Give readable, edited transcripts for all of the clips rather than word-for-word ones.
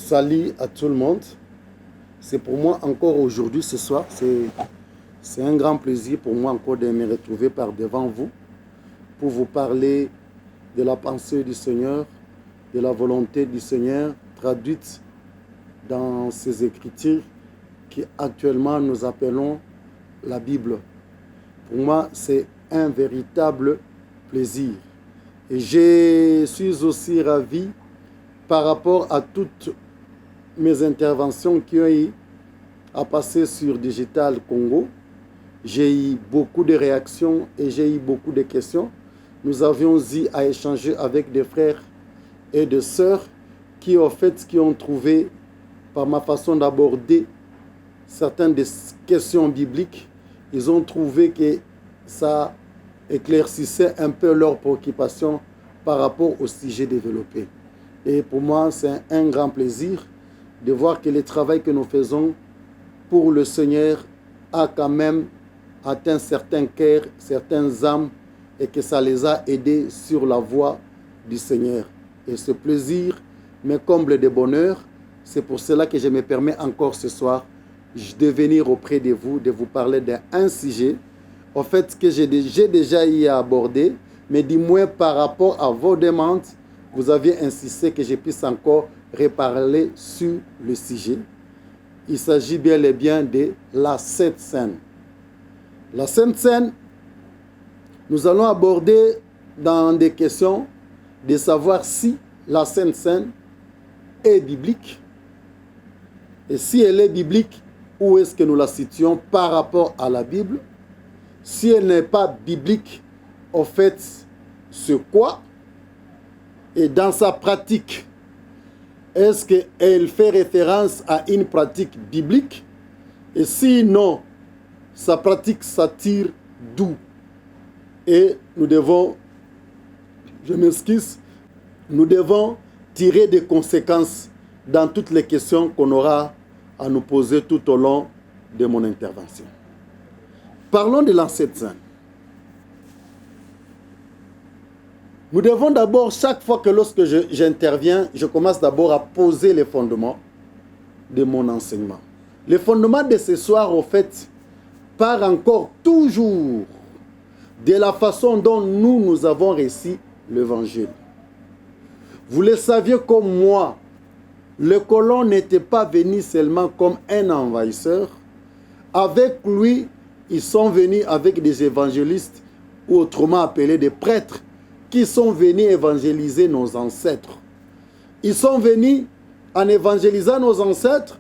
Salut à tout le monde. C'est pour moi encore aujourd'hui, ce soir, c'est un grand plaisir pour moi encore de me retrouver par devant vous pour vous parler de la pensée du Seigneur, de la volonté du Seigneur traduite dans ces écritures qui actuellement nous appelons la Bible. Pour moi, c'est un véritable plaisir. Et je suis aussi ravi par rapport à toutes mes interventions qui ont eu à passer sur Digital Congo. J'ai eu beaucoup de réactions et j'ai eu beaucoup de questions. Nous avions eu à échanger avec des frères et des sœurs qui, en fait, qui ont trouvé, par ma façon d'aborder certaines des questions bibliques, ils ont trouvé que ça éclaircissait un peu leurs préoccupations par rapport au sujet développé. Et pour moi, c'est un grand plaisir de voir que le travail que nous faisons pour le Seigneur a quand même atteint certains cœurs, certaines âmes, et que ça les a aidés sur la voie du Seigneur. Et ce plaisir me comble de bonheur. C'est pour cela que je me permets encore ce soir de venir auprès de vous parler d'un sujet, en fait, que j'ai déjà eu à aborder, mais du moins par rapport à vos demandes, vous aviez insisté que je puisse encore reparler sur le sujet. Il s'agit bien et bien de la Sainte Seine. La Sainte Seine, nous allons aborder dans des questions de savoir si la Sainte Seine est biblique. Et si elle est biblique, où est-ce que nous la situons par rapport à la Bible? Si elle n'est pas biblique, en fait, c'est quoi? Et dans sa pratique, est-ce qu'elle fait référence à une pratique biblique? Et sinon, sa pratique s'attire d'où? Et nous devons, je m'excuse, nous devons tirer des conséquences dans toutes les questions qu'on aura à nous poser tout au long de mon intervention. Parlons de l'Ancienne Seine. Nous devons d'abord, chaque fois que lorsque j'interviens, je commence d'abord à poser les fondements de mon enseignement. Les fondements de ce soir, au fait, part encore toujours de la façon dont nous avons réussi l'évangile. Vous le saviez comme moi, le colon n'était pas venu seulement comme un envahisseur. Avec lui, ils sont venus avec des évangélistes, ou autrement appelés des prêtres, qui sont venus évangéliser nos ancêtres. Ils sont venus en évangélisant nos ancêtres.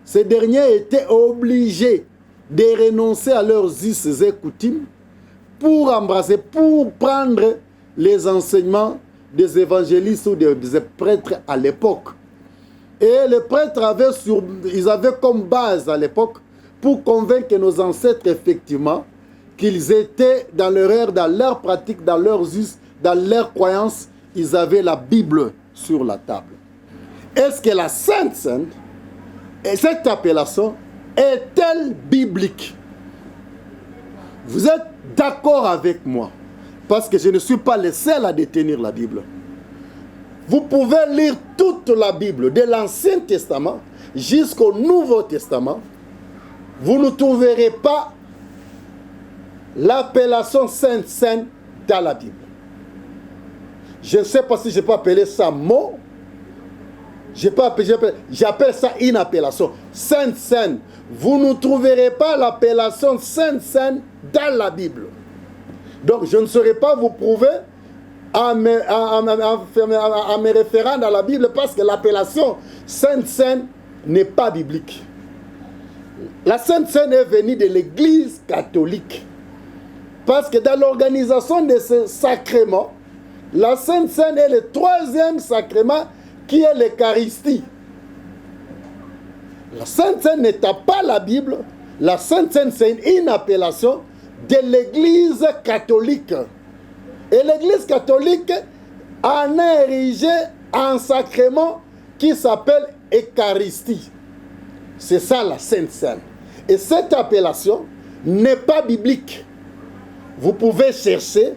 Ces derniers étaient obligés de renoncer à leurs us et coutumes pour embrasser, pour prendre les enseignements des évangélistes ou des prêtres à l'époque. Et les prêtres ils avaient comme base à l'époque pour convaincre nos ancêtres effectivement qu'ils étaient dans leur ère, dans leur pratique, dans leurs us, dans leurs croyances, ils avaient la Bible sur la table. Est-ce que la Sainte Seine, et cette appellation, est-elle biblique? Vous êtes d'accord avec moi? Parce que je ne suis pas le seul à détenir la Bible. Vous pouvez lire toute la Bible, de l'Ancien Testament jusqu'au Nouveau Testament. Vous ne trouverez pas l'appellation Sainte Seine dans la Bible. Je ne sais pas si je peux appeler ça mot. J'appelle ça une appellation. Sainte Seine. Vous ne trouverez pas l'appellation Sainte Seine dans la Bible. Donc je ne saurais pas vous prouver en me référant dans la Bible parce que l'appellation Sainte Seine n'est pas biblique. La Sainte Seine est venue de l'Église catholique. Parce que dans l'organisation de ce sacrement, la Sainte Seine est le troisième sacrement qui est l'Eucharistie. La Sainte Seine n'étant pas la Bible, la Sainte Seine c'est une appellation de l'Église catholique. Et l'Église catholique en a érigé un sacrement qui s'appelle Eucharistie. C'est ça la Sainte Seine. Et cette appellation n'est pas biblique. Vous pouvez chercher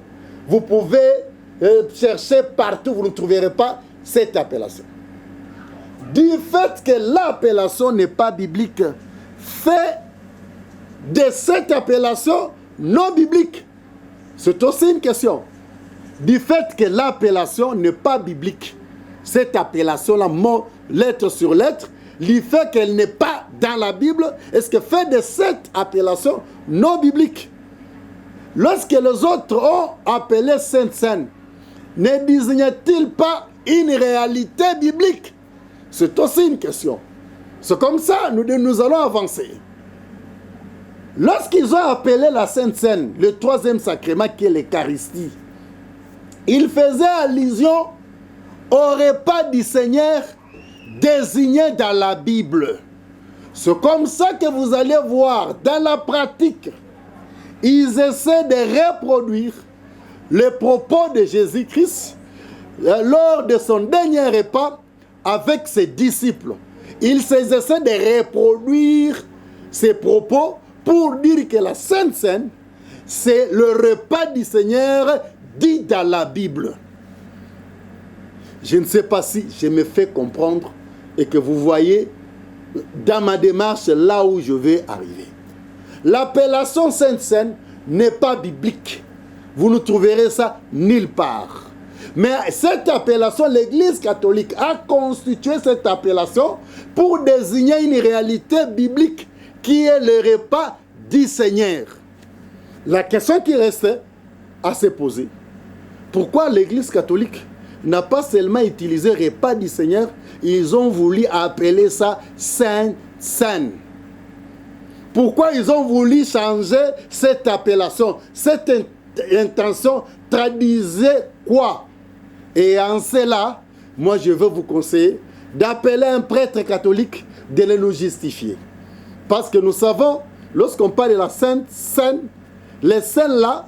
partout, vous ne trouverez pas cette appellation. du fait que l'appellation n'est pas biblique, fait de cette appellation non biblique. C'est aussi une question. Du fait que l'appellation n'est pas biblique, cette appellation-là, mot, lettre sur lettre, du fait qu'elle n'est pas dans la Bible, est-ce que fait de cette appellation non biblique? Lorsque les autres ont appelé Sainte Seine, ne désigne-t-il pas une réalité biblique? C'est aussi une question. C'est comme ça nous allons avancer. Lorsqu'ils ont appelé la Sainte Seine, le troisième sacrement qui est l'Eucharistie, ils faisaient allusion au repas du Seigneur désigné dans la Bible. C'est comme ça que vous allez voir dans la pratique, ils essaient de reproduire les propos de Jésus-Christ lors de son dernier repas avec ses disciples. Ils essaient de reproduire ces propos pour dire que la Sainte Seine, c'est le repas du Seigneur dit dans la Bible. Je ne sais pas si je me fais comprendre et que vous voyez dans ma démarche là où je vais arriver. L'appellation Sainte Seine n'est pas biblique. Vous ne trouverez ça nulle part. Mais cette appellation, l'Église catholique a constitué cette appellation pour désigner une réalité biblique qui est le repas du Seigneur. La question qui reste à se poser, pourquoi l'Église catholique n'a pas seulement utilisé repas du Seigneur, ils ont voulu appeler ça Sainte Seine? Pourquoi ils ont voulu changer cette appellation? Cette intention traduisait quoi? Et en cela, moi je veux vous conseiller d'appeler un prêtre catholique de le nous justifier. Parce que nous savons, lorsqu'on parle de la Sainte Seine, les scènes là,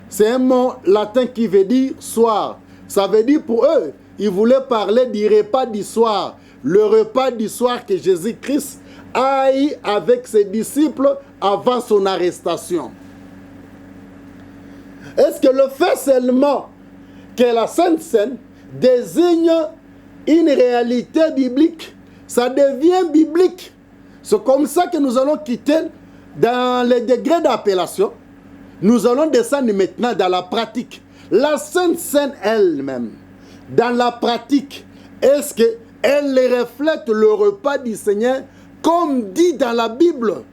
c'est un mot latin qui veut dire soir. Ça veut dire pour eux, ils voulaient parler du repas du soir. Le repas du soir que Jésus-Christ a eu avec ses disciples avant son arrestation. Est-ce que le fait seulement que la Sainte Seine désigne une réalité biblique, ça devient biblique? C'est comme ça que nous allons quitter dans les degrés d'appellation. Nous allons descendre maintenant dans la pratique. La Sainte Seine elle-même, dans la pratique, est-ce qu'elle reflète le repas du Seigneur comme dit dans la Bible?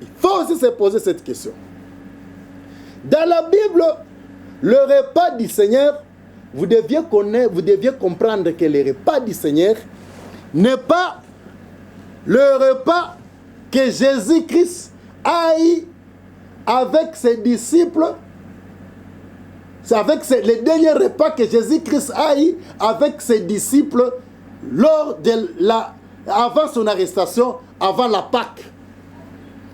Il faut aussi se poser cette question. Dans la Bible, le repas du Seigneur, vous deviez comprendre que le repas du Seigneur n'est pas le repas que Jésus-Christ a eu avec ses disciples. C'est avec le dernier repas que Jésus-Christ a eu avec ses disciples avant son arrestation, avant la Pâque.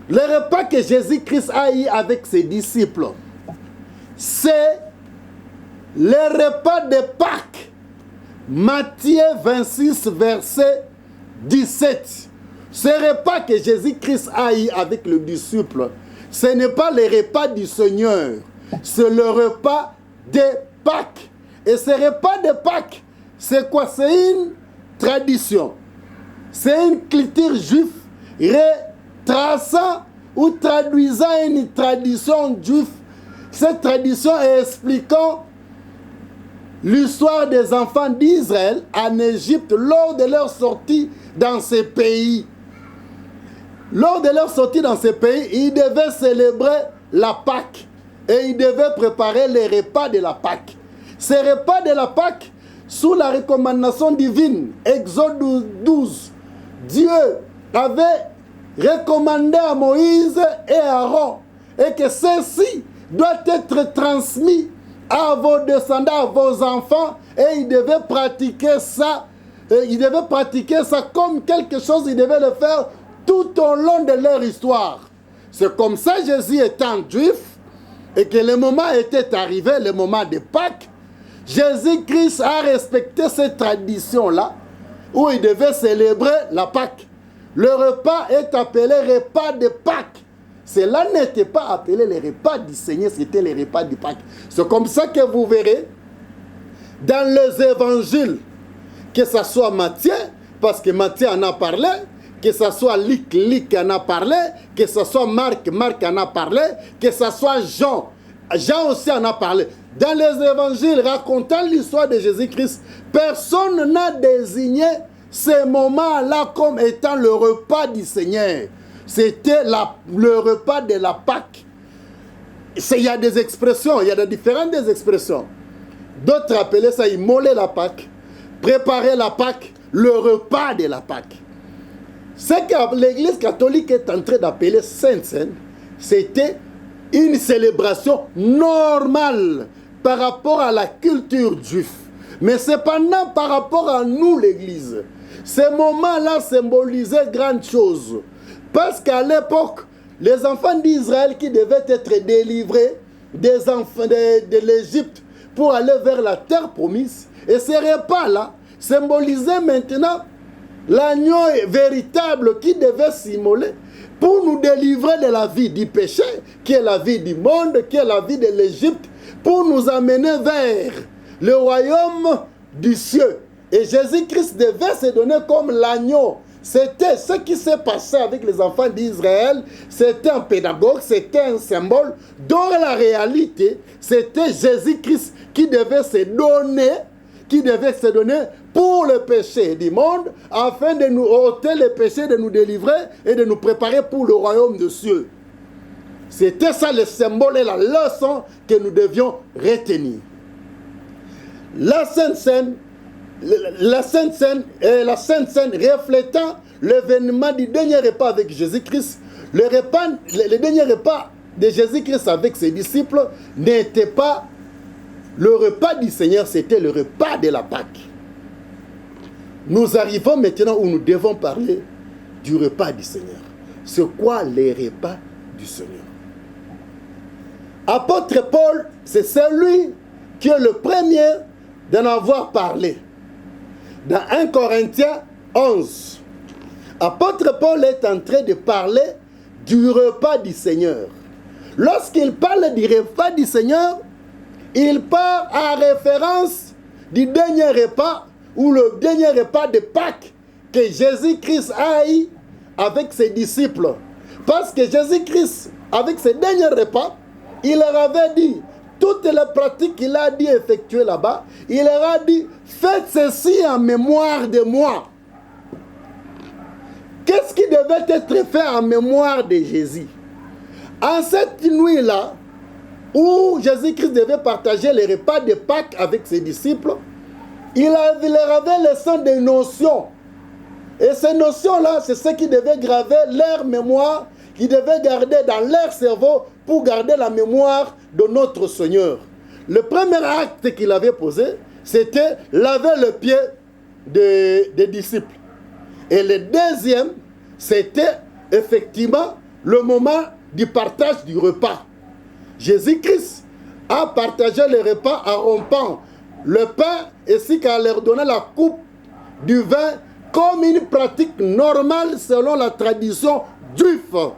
Le repas que Jésus-Christ a eu avec ses disciples, c'est le repas de Pâques. Matthieu 26, verset 17. Ce repas que Jésus-Christ a eu avec le disciple, ce n'est pas le repas du Seigneur, c'est le repas de Pâques. Et ce repas de Pâques, c'est quoi? C'est une tradition. C'est une culture juive retraçant ou traduisant une tradition juive. Cette tradition expliquant l'histoire des enfants d'Israël en Égypte lors de leur sortie dans ces pays. Lors de leur sortie dans ces pays, ils devaient célébrer la Pâque et ils devaient préparer les repas de la Pâque. Ces repas de la Pâque, sous la recommandation divine, Exode 12, Dieu avait recommandé à Moïse et à Aaron et que ceci doit être transmis à vos descendants, à vos enfants, et ils devaient pratiquer ça. Ils devaient pratiquer ça comme quelque chose, ils devaient le faire tout au long de leur histoire. C'est comme ça, Jésus étant juif, et que le moment était arrivé, le moment de Pâques, Jésus-Christ a respecté cette tradition-là, où il devait célébrer la Pâque. Le repas est appelé repas de Pâques. Cela n'était pas appelé les repas du Seigneur, c'était les repas du Pâques. C'est comme ça que vous verrez dans les évangiles, que ce soit Matthieu, parce que Matthieu en a parlé, que ce soit Luc en a parlé, que ce soit Marc en a parlé, que ce soit Jean aussi en a parlé. Dans les évangiles racontant l'histoire de Jésus-Christ, personne n'a désigné ces moments-là comme étant le repas du Seigneur. C'était le repas de la Pâque. Il y a des expressions, il y a de différentes expressions. D'autres appelaient ça immoler la Pâque, préparer la Pâque, le repas de la Pâque. Ce que l'Église catholique est en train d'appeler Sainte-Seine, c'était une célébration normale par rapport à la culture juive. Mais cependant, par rapport à nous, l'Église, ces moments-là symbolisaient grande chose. Parce qu'à l'époque, les enfants d'Israël qui devaient être délivrés des enfants de l'Égypte pour aller vers la terre promise, et ces repas-là symbolisaient maintenant l'agneau véritable qui devait s'immoler pour nous délivrer de la vie du péché, qui est la vie du monde, qui est la vie de l'Égypte, pour nous amener vers le royaume du ciel. Et Jésus-Christ devait se donner comme l'agneau. C'était ce qui s'est passé avec les enfants d'Israël. C'était un pédagogue, c'était un symbole. Dans la réalité, c'était Jésus-Christ qui devait se donner pour le péché du monde, afin de nous ôter le péché, de nous délivrer et de nous préparer pour le royaume des cieux. C'était ça le symbole et la leçon que nous devions retenir. La Sainte Seine reflétant l'événement du dernier repas avec Jésus-Christ, le dernier repas de Jésus-Christ avec ses disciples n'était pas le repas du Seigneur, c'était le repas de la Pâque. Nous arrivons maintenant où nous devons parler du repas du Seigneur. C'est quoi les repas du Seigneur? Apôtre Paul, c'est celui qui est le premier d'en avoir parlé. Dans 1 Corinthiens 11, apôtre Paul est en train de parler du repas du Seigneur. Lorsqu'il parle du repas du Seigneur, il part en référence du dernier repas ou le dernier repas de Pâques que Jésus-Christ a eu avec ses disciples. Parce que Jésus-Christ, avec ses derniers repas, il leur avait dit, toutes les pratiques qu'il a dit effectuer là-bas, il leur a dit, faites ceci en mémoire de moi. Qu'est-ce qui devait être fait en mémoire de Jésus? En cette nuit-là, où Jésus-Christ devait partager les repas de Pâques avec ses disciples, il leur avait laissé des notions. Et ces notions-là, c'est ce qui devait graver leur mémoire, qui devait garder dans leur cerveau pour garder la mémoire de notre Seigneur. Le premier acte qu'il avait posé, c'était laver le pied des disciples. Et le deuxième, c'était effectivement le moment du partage du repas. Jésus-Christ a partagé le repas en rompant le pain ainsi qu'à leur donner la coupe du vin comme une pratique normale selon la tradition juive.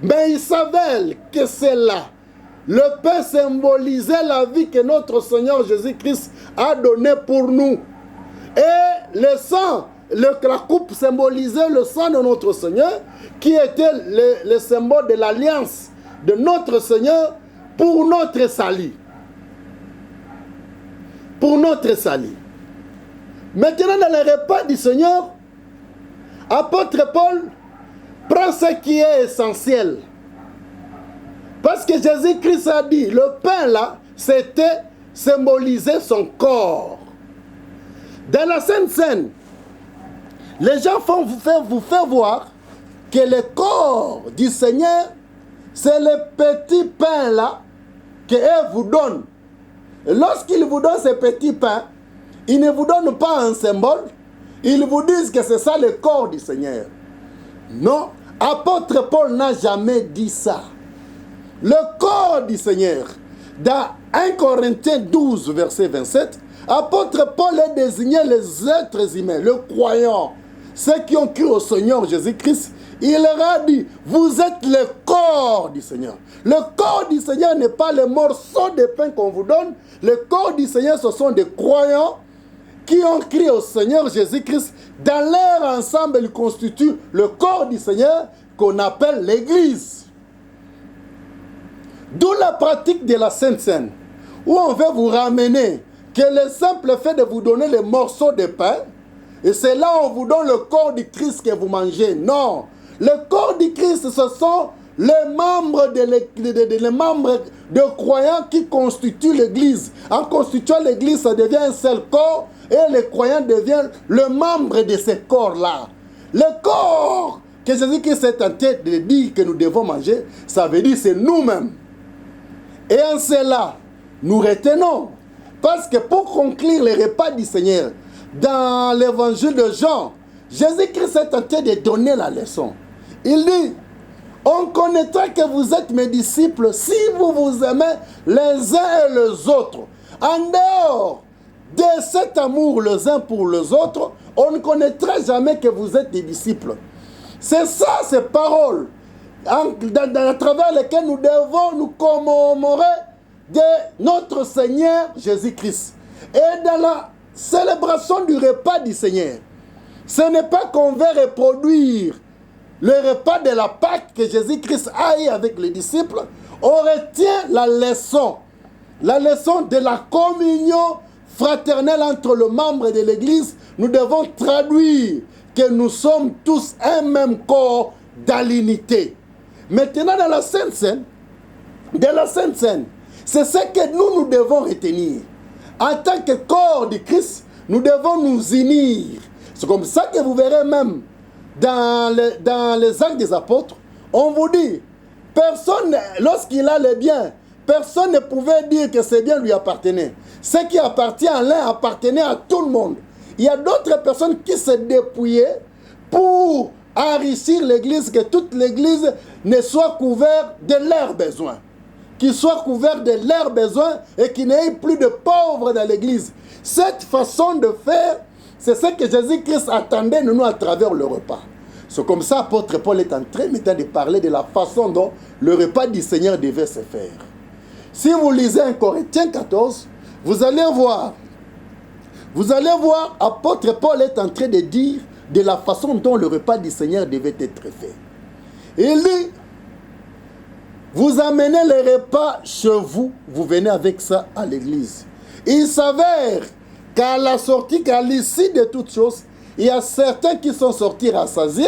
Mais il savait que c'est là. Le pain symbolisait la vie que notre Seigneur Jésus-Christ a donnée pour nous. Et le sang, la coupe symbolisait le sang de notre Seigneur, qui était le symbole de l'alliance de notre Seigneur pour notre salut. Pour notre salut. Maintenant, dans le repas du Seigneur, apôtre Paul prend ce qui est essentiel. Parce que Jésus-Christ a dit, le pain là, c'était symboliser son corps. Dans la Sainte Seine, les gens vont vous faire voir que le corps du Seigneur, c'est le petit pain là qu'il vous donne. Et lorsqu'il vous donne ce petit pain, il ne vous donne pas un symbole, ils vous disent que c'est ça le corps du Seigneur. Non, apôtre Paul n'a jamais dit ça. Le corps du Seigneur, dans 1 Corinthiens 12, verset 27, apôtre Paul a désigné les êtres humains, les croyants, ceux qui ont cru au Seigneur Jésus-Christ. Il leur a dit, vous êtes le corps du Seigneur. Le corps du Seigneur n'est pas le morceau de pain qu'on vous donne. Le corps du Seigneur, ce sont des croyants qui ont crié au Seigneur Jésus-Christ, dans leur ensemble, ils constituent le corps du Seigneur qu'on appelle l'Église. D'où la pratique de la Sainte Seine, où on veut vous ramener que le simple fait de vous donner les morceaux de pain, et c'est là où on vous donne le corps du Christ que vous mangez. Non, le corps du Christ, ce sont les membres les membres de croyants qui constituent l'Église. En constituant l'Église, ça devient un seul corps et les croyants deviennent le membre de ce corps-là. Le corps que Jésus-Christ est tenté de dire que nous devons manger, ça veut dire c'est nous-mêmes. Et en cela, nous retenons. Parce que pour conclure les repas du Seigneur, dans l'évangile de Jean, Jésus-Christ est tenté de donner la leçon. Il dit, on connaîtra que vous êtes mes disciples si vous vous aimez les uns et les autres. En dehors de cet amour les uns pour les autres, on ne connaîtra jamais que vous êtes des disciples. C'est ça, ces paroles, à travers lesquelles nous devons nous commémorer de notre Seigneur Jésus-Christ. Et dans la célébration du repas du Seigneur, ce n'est pas qu'on veut reproduire le repas de la Pâque que Jésus-Christ a eu avec les disciples. On retient la leçon de la communion fraternelle entre les membres de l'Église. Nous devons traduire que nous sommes tous un même corps dans l'unité. Maintenant, dans la Sainte Seine, c'est ce que nous devons retenir. En tant que corps de Christ, nous devons nous unir. C'est comme ça que vous verrez même dans les actes des apôtres, on vous dit, personne, lorsqu'il a le bien, personne ne pouvait dire que ce bien lui appartenait. Ce qui appartient à l'un appartenait à tout le monde. Il y a d'autres personnes qui se dépouillaient pour enrichir l'Église, que toute l'Église ne soit couverte de leurs besoins. Qu'ils soient couverts de leurs besoins et qu'il n'y ait plus de pauvres dans l'Église. Cette façon de faire, c'est ce que Jésus-Christ attendait de nous à travers le repas. C'est comme ça l'apôtre Paul est en train maintenant de parler de la façon dont le repas du Seigneur devait se faire. Si vous lisez 1 Corinthiens 14, vous allez voir, l'apôtre Paul est en train de dire de la façon dont le repas du Seigneur devait être fait. Il dit, vous amenez les repas chez vous, vous venez avec ça à l'église. Il s'avère qu'à la sortie, qu'à l'issue de toutes choses, il y a certains qui sont sortis rassasiés,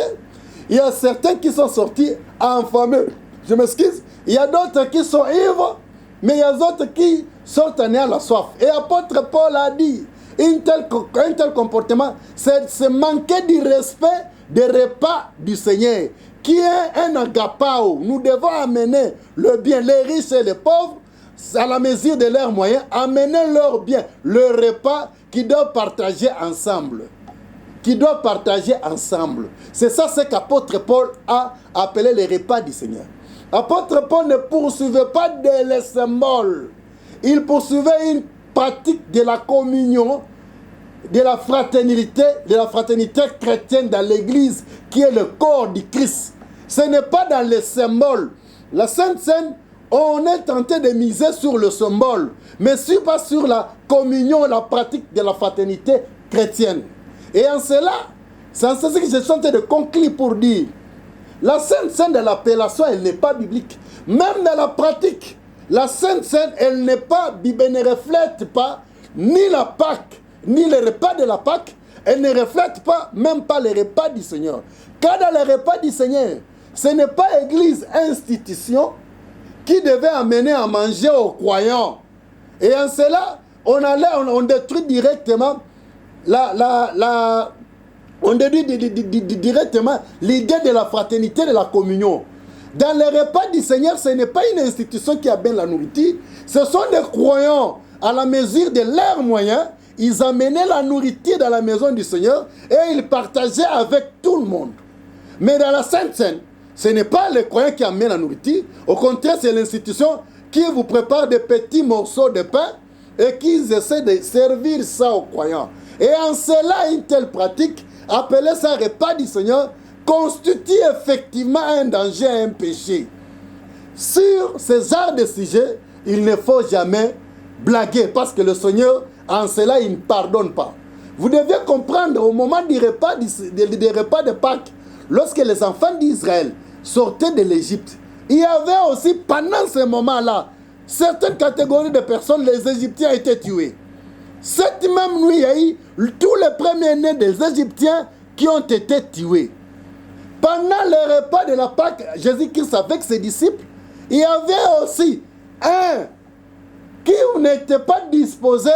il y a certains qui sont sortis affamés. Je m'excuse. Il y a d'autres qui sont ivres, mais il y a d'autres qui sont nés à la soif. Et l'apôtre Paul a dit, un tel comportement, c'est manquer du respect des repas du Seigneur, qui est un agapao. Nous devons amener le bien, les riches et les pauvres, à la mesure de leurs moyens, amener leur bien, le repas qu'ils doivent partager ensemble. C'est ça ce qu'apôtre Paul a appelé les repas du Seigneur. Apôtre Paul ne poursuivait pas des symboles. Il poursuivait une pratique de la communion, de la fraternité chrétienne dans l'Église, qui est le corps du Christ. Ce n'est pas dans les symboles. La Sainte Seine, on est tenté de miser sur le symbole, mais pas sur la communion, la pratique de la fraternité chrétienne. Et en cela, c'est en ce que je suis en train de conclure pour dire, la Sainte Seine de l'appellation, elle n'est pas biblique. Même dans la pratique, la Sainte Seine, elle ne reflète pas ni la Pâque, ni les repas de la Pâque. Elle ne reflète pas, même pas les repas du Seigneur. Car dans les repas du Seigneur, ce n'est pas Église, institution, qui devait amener à manger aux croyants. Et en cela, on détruit directement directement l'idée de la fraternité, de la communion. Dans les repas du Seigneur, ce n'est pas une institution qui amène la nourriture. Ce sont des croyants, à la mesure de leurs moyens, ils amenaient la nourriture dans la maison du Seigneur et ils partageaient avec tout le monde. Mais dans la Sainte Seine, ce n'est pas les croyants qui amènent la nourriture. Au contraire, c'est l'institution qui vous prépare des petits morceaux de pain et qui essaie de servir ça aux croyants. Et en cela, une telle pratique, appelée ça repas du Seigneur, constitue effectivement un danger, un péché. Sur ces genres de sujets, il ne faut jamais blaguer, parce que le Seigneur, en cela, il ne pardonne pas. Vous deviez comprendre au moment des repas de Pâques, lorsque les enfants d'Israël sortaient de l'Égypte, il y avait aussi, pendant ce moment-là, certaines catégories de personnes, les Égyptiens étaient tués. Cette même nuit, il y a eu tous les premiers-nés des Égyptiens qui ont été tués. Pendant le repas de la Pâque, Jésus-Christ avec ses disciples, il y avait aussi un qui n'était pas disposé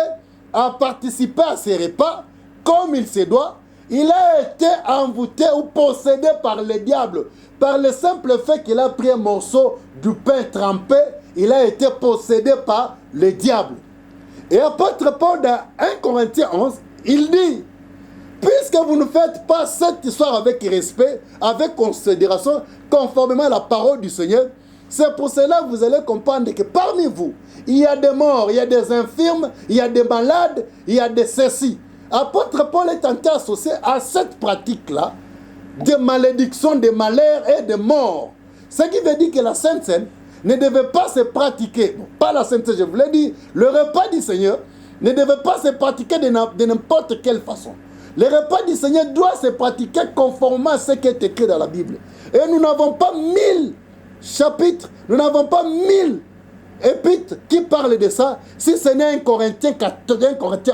à participer à ces repas comme il se doit. Il a été envoûté ou possédé par le diable. Par le simple fait qu'il a pris un morceau du pain trempé, il a été possédé par le diable. Et apôtre Paul dans 1 Corinthiens 11, il dit, puisque vous ne faites pas cette histoire avec respect, avec considération, conformément à la parole du Seigneur, c'est pour cela que vous allez comprendre que parmi vous, il y a des morts, il y a des infirmes, il y a des malades, il y a des ceci. Apôtre Paul est en train associé à cette pratique-là de malédiction, de malheur et de mort. Ce qui veut dire que la Sainte Seine ne devait pas se pratiquer, bon, pas la Sainte Seine, je vous l'ai dit, le repas du Seigneur ne devait pas se pratiquer de n'importe quelle façon. Le repas du Seigneur doit se pratiquer conformément à ce qui est écrit dans la Bible. Et nous n'avons pas 1000 chapitres, nous n'avons pas 1000 épîtres qui parlent de ça, si ce n'est 1 Corinthiens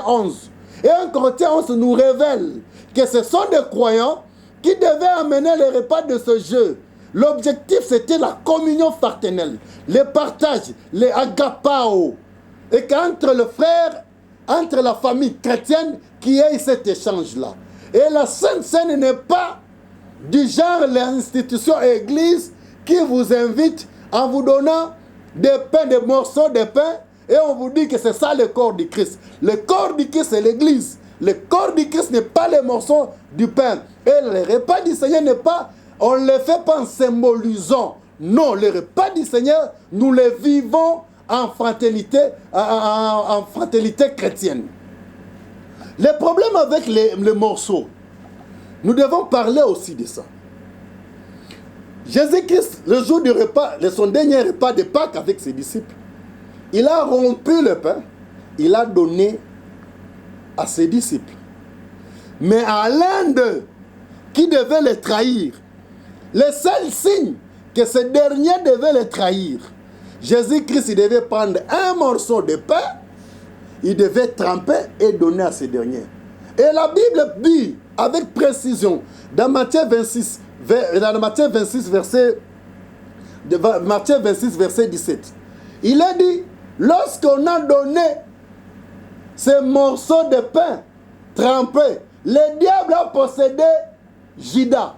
11. Et 1 Corinthiens 11 nous révèle que ce sont des croyants qui devaient amener le repas de ce jeu. L'objectif, c'était la communion fraternelle, le partage, les agapao. Et qu'entre le frère, entre la famille chrétienne, qui ait cet échange-là. Et la Sainte Seine n'est pas du genre l'institution église qui vous invite en vous donnant des pains, des morceaux de pain, et on vous dit que c'est ça le corps du Christ. Le corps du Christ, c'est l'église. Le corps du Christ n'est pas les morceaux du pain. Et le repas du Seigneur n'est pas, on ne le fait pas en symbolisant. Non, le repas du Seigneur, nous le vivons en fraternité, en fraternité chrétienne. Le problème avec les morceaux, nous devons parler aussi de ça. Jésus-Christ, le jour du repas, son dernier repas de Pâques avec ses disciples, il a rompu le pain, il a donné à ses disciples. Mais à l'un d'eux, qui devait le trahir, le seul signe que ce dernier devait le trahir, Jésus-Christ, il devait prendre un morceau de pain, il devait tremper et donner à ce dernier. Et la Bible dit avec précision, dans Matthieu 26, verset 17, il a dit, lorsqu'on a donné ces morceaux de pain trempés, le diable a possédé Judas.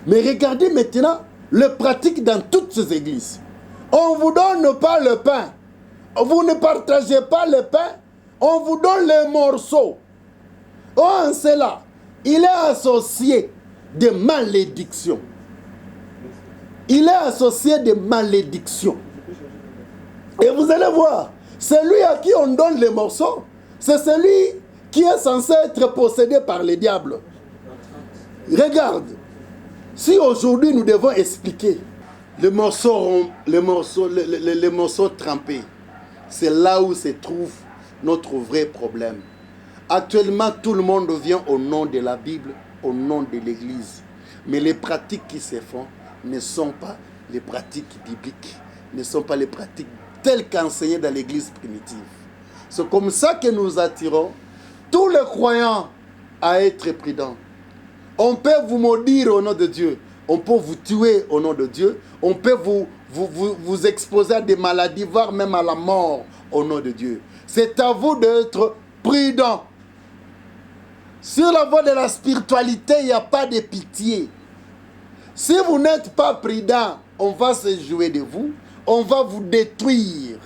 Mais regardez maintenant le pratique dans toutes ces églises. On ne vous donne pas le pain. Vous ne partagez pas le pain. On vous donne les morceaux. Oh, c'est là. Il est associé de malédiction. Il est associé de malédiction. Et vous allez voir, celui à qui on donne les morceaux, c'est celui qui est censé être possédé par le diable. Regarde, si aujourd'hui nous devons expliquer les morceaux trempés, c'est là où se trouve notre vrai problème. Actuellement, tout le monde vient au nom de la Bible, au nom de l'Église. Mais les pratiques qui se font ne sont pas les pratiques bibliques, ne sont pas les pratiques telles qu'enseignées dans l'Église primitive. C'est comme ça que nous attirons tous les croyants à être prudents. On peut vous maudire au nom de Dieu. On peut vous tuer au nom de Dieu. On peut vous exposer à des maladies, voire même à la mort au nom de Dieu. C'est à vous d'être prudents. Sur la voie de la spiritualité, il n'y a pas de pitié. Si vous n'êtes pas prudent, on va se jouer de vous. On va vous détruire.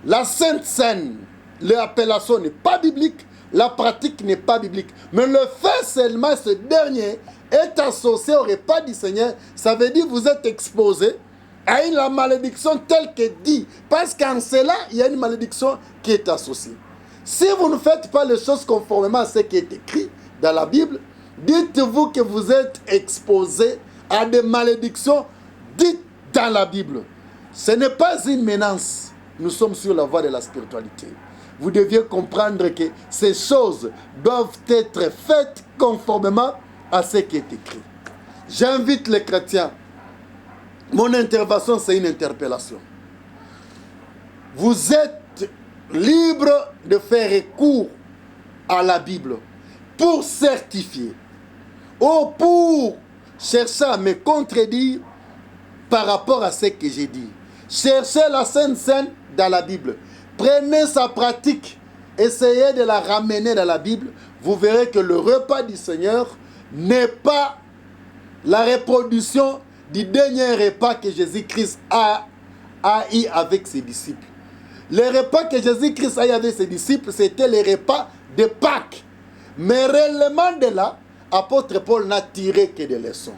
La Sainte Seine, l'appellation n'est pas biblique. La pratique n'est pas biblique. Mais le fait seulement, ce dernier est associé au repas du Seigneur. Ça veut dire que vous êtes exposé à la malédiction telle que dit. Parce qu'en cela, il y a une malédiction qui est associée. Si vous ne faites pas les choses conformément à ce qui est écrit dans la Bible, dites-vous que vous êtes exposé à des malédictions dites dans la Bible. Ce n'est pas une menace. Nous sommes sur la voie de la spiritualité. vous deviez comprendre que ces choses doivent être faites conformément à ce qui est écrit. J'invite les chrétiens. Mon intervention, c'est une interpellation. Vous êtes libre de faire recours à la Bible pour certifier ou pour chercher à me contredire par rapport à ce que j'ai dit. Cherchez la Sainte Seine dans la Bible. Prenez sa pratique, essayez de la ramener dans la Bible. Vous verrez que le repas du Seigneur n'est pas la reproduction du dernier repas que Jésus-Christ a eu avec ses disciples. Le repas que Jésus-Christ a eu avec ses disciples, c'était le repas de Pâques. Mais réellement de là, apôtre Paul n'a tiré que des leçons.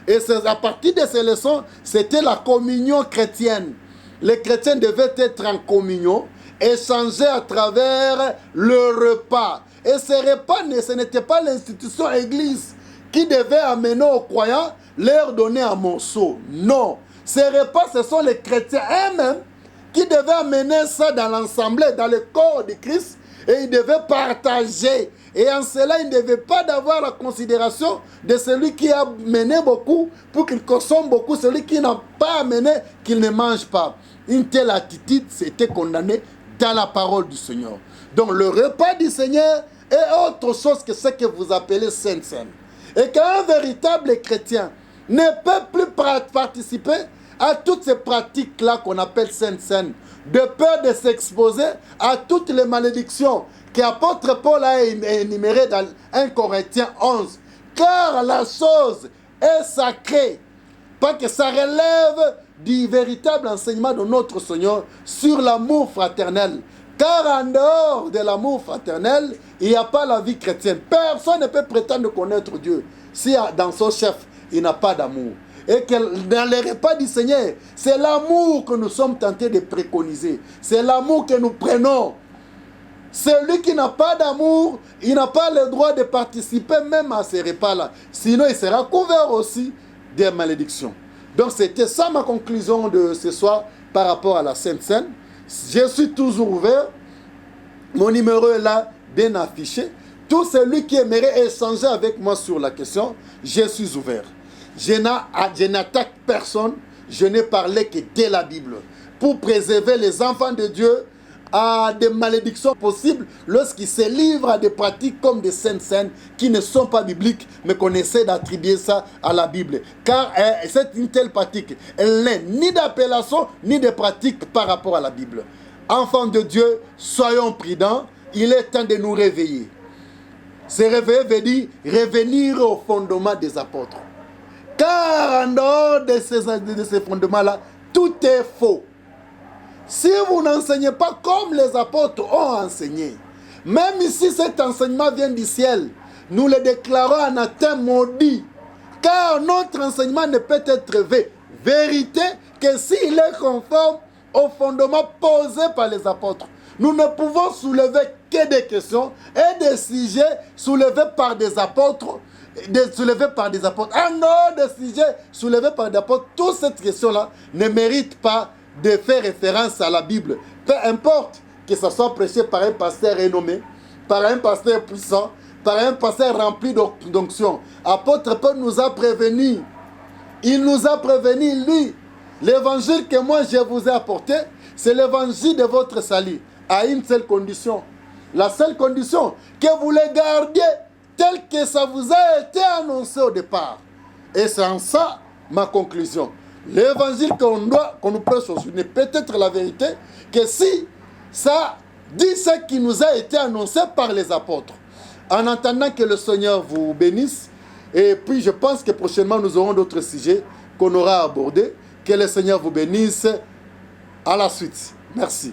Et c'est à partir de ces leçons, c'était la communion chrétienne. Les chrétiens devaient être en communion, échanger à travers le repas. Et ce repas, ce n'était pas l'institution église qui devait amener aux croyants, leur donner un morceau. Non. Ces repas, ce sont les chrétiens eux-mêmes qui devaient amener ça dans l'ensemble, dans le corps de Christ, et ils devaient partager. Et en cela, ils ne devaient pas avoir la considération de celui qui a mené beaucoup pour qu'il consomme beaucoup, celui qui n'a pas amené qu'il ne mange pas. Une telle attitude, c'était condamné dans la parole du Seigneur. Donc le repas du Seigneur est autre chose que ce que vous appelez Sainte Seine. Et qu'un véritable chrétien ne peut plus participer à toutes ces pratiques-là qu'on appelle Sainte Seine, de peur de s'exposer à toutes les malédictions qu'apôtre Paul a énumérées dans 1 Corinthiens 11. Car la chose est sacrée, pas que ça relève du véritable enseignement de notre Seigneur sur l'amour fraternel. Car en dehors de l'amour fraternel, il n'y a pas la vie chrétienne. Personne ne peut prétendre connaître Dieu si dans son chef, il n'a pas d'amour. Et que dans les repas du Seigneur, c'est l'amour que nous sommes tentés de préconiser. C'est l'amour que nous prenons. Celui qui n'a pas d'amour, il n'a pas le droit de participer même à ces repas-là. Sinon, il sera couvert aussi des malédictions. Donc, c'était ça ma conclusion de ce soir par rapport à la Sainte Seine. Je suis toujours ouvert. Mon numéro est là, bien affiché. Tout celui qui aimerait échanger avec moi sur la question, je suis ouvert. Je n'attaque personne. Je n'ai parlé que de la Bible. Pour préserver les enfants de Dieu à des malédictions possibles lorsqu'ils se livrent à des pratiques comme des saintes scènes qui ne sont pas bibliques, mais qu'on essaie d'attribuer ça à la Bible. Car c'est une telle pratique, elle n'est ni d'appellation, ni de pratique par rapport à la Bible. Enfants de Dieu, soyons prudents, il est temps de nous réveiller. Se réveiller veut dire revenir au fondement des apôtres. Car en dehors de ces fondements-là, tout est faux. Si vous n'enseignez pas comme les apôtres ont enseigné, même si cet enseignement vient du ciel, nous le déclarons anathème maudit. Car notre enseignement ne peut être vérité que s'il est conforme au fondement posé par les apôtres. Nous ne pouvons soulever que des questions et des sujets soulevés par des apôtres. En dehors des sujets soulevés par des apôtres, toutes ces questions-là ne méritent pas de faire référence à la Bible. Peu importe que ce soit prêché par un pasteur renommé, par un pasteur puissant, par un pasteur rempli d'onction. Apôtre Paul nous a prévenus. Il nous a prévenus, lui. L'évangile que moi je vous ai apporté, c'est l'évangile de votre salut, à une seule condition. La seule condition, que vous le gardiez tel que ça vous a été annoncé au départ. Et c'est en ça ma conclusion. L'évangile qu'on nous prêche aujourd'hui n'est peut-être la vérité que si ça dit ce qui nous a été annoncé par les apôtres. En attendant que le Seigneur vous bénisse, et puis je pense que prochainement nous aurons d'autres sujets qu'on aura abordés. Que le Seigneur vous bénisse. À la suite. Merci.